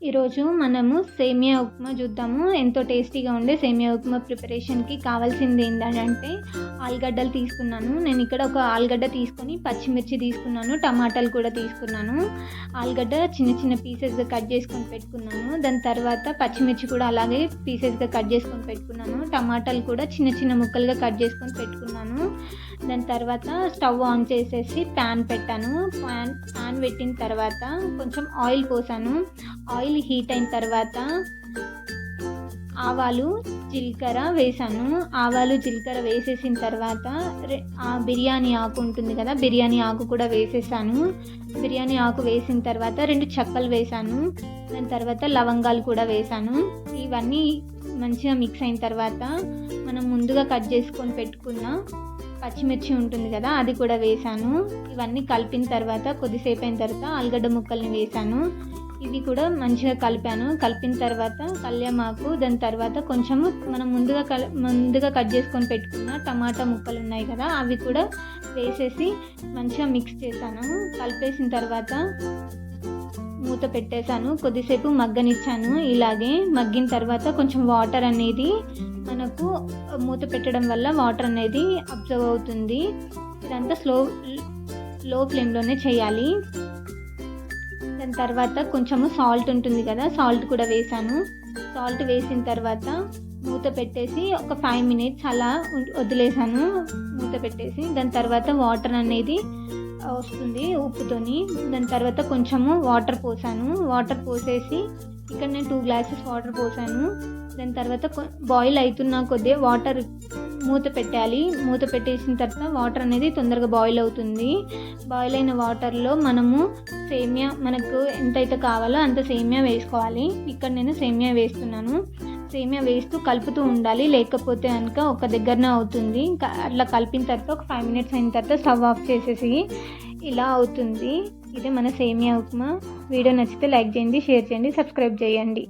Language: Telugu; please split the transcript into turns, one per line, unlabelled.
ఈరోజు మనము సేమియా ఉప్మా చూద్దాము. ఎంతో టేస్టీగా ఉండే సేమియా ఉప్మా ప్రిపరేషన్కి కావాల్సింది ఏంటంటే ఆలుగడ్డలు తీసుకున్నాను. నేను ఇక్కడ ఒక ఆలుగడ్డ తీసుకొని పచ్చిమిర్చి తీసుకున్నాను, టమాటాలు కూడా తీసుకున్నాను. ఆలుగడ్డ చిన్న చిన్న పీసెస్గా కట్ చేసుకొని పెట్టుకున్నాను. దాని తర్వాత పచ్చిమిర్చి కూడా అలాగే పీసెస్గా కట్ చేసుకొని పెట్టుకున్నాను. టమాటాలు కూడా చిన్న చిన్న ముక్కలుగా కట్ చేసుకొని పెట్టుకున్నాను. దాని తర్వాత స్టవ్ ఆన్ చేసేసి ప్యాన్ పెట్టాను. ప్యాన్ పెట్టిన తర్వాత కొంచెం ఆయిల్ పోసాను. ఆయిల్ హీట్ అయిన తర్వాత ఆవాలు జీలకర్ర వేసాను. ఆవాలు జీలకర్ర వేసేసిన తర్వాత బిర్యానీ ఆకు ఉంటుంది కదా, బిర్యానీ ఆకు కూడా వేసేసాను. బిర్యానీ ఆకు వేసిన తర్వాత 2 చెక్కలు వేసాను. దాని తర్వాత లవంగాలు కూడా వేసాను. ఇవన్నీ మంచిగా మిక్స్ అయిన తర్వాత మనం ముందుగా కట్ చేసుకొని పెట్టుకున్న పచ్చిమిర్చి ఉంటుంది కదా, అది కూడా వేసాను. ఇవన్నీ కలిపిన తర్వాత కొద్దిసేపు అయిన తర్వాత ఆలుగడ్డ ముక్కల్ని వేసాను. ఇవి కూడా మంచిగా కలిపిన తర్వాత కళ్యామాకు, దాని తర్వాత కొంచెము మనం ముందుగా కట్ చేసుకొని పెట్టుకున్న టమాటా ముక్కలు ఉన్నాయి కదా, అవి కూడా వేసేసి మంచిగా మిక్స్ చేశాను. కలిపేసిన తర్వాత మూత పెట్టేశాను. కొద్దిసేపు మగ్గనిచ్చాను. ఇలాగే మగ్గిన తర్వాత కొంచెం వాటర్ అనేది మనకు మూత పెట్టడం వల్ల వాటర్ అనేది అబ్జర్వ్ అవుతుంది. ఇదంతా లో ఫ్లేమ్లోనే చేయాలి. దాని తర్వాత కొంచెము సాల్ట్ ఉంటుంది కదా, సాల్ట్ కూడా వేసాను. సాల్ట్ వేసిన తర్వాత మూత పెట్టేసి ఒక 5 minutes అలా వదిలేసాను. మూత పెట్టేసి దాని తర్వాత వాటర్ అనేది వస్తుంది ఉప్పుతోని. దాని తర్వాత కొంచెము వాటర్ పోసాను. వాటర్ పోసేసి ఇక్కడ నేను 2 glasses వాటర్ పోసాను. దాని తర్వాత బాయిల్ అవుతున్న కొద్దిగా వాటర్ మూత పెట్టాలి. మూత పెట్టేసిన తర్వాత వాటర్ అనేది తొందరగా బాయిల్ అవుతుంది. బాయిల్ అయిన వాటర్లో మనము సేమియా మనకు ఎంతైతే కావాలో అంత సేమియా వేసుకోవాలి. ఇక్కడ నేను సేమియా వేస్తున్నాను. సేమియా వేస్తూ కలుపుతూ ఉండాలి, లేకపోతే కనుక ఒక దగ్గరనే అవుతుంది. అట్లా కలిపిన తర్వాత ఒక 5 minutes అయిన తర్వాత స్టవ్ ఆఫ్ చేసేసి ఇలా అవుతుంది. ఇదే మన సేమియా ఉప్మా. వీడియో నచ్చితే లైక్ చేయండి, షేర్ చేయండి, సబ్స్క్రైబ్ చేయండి.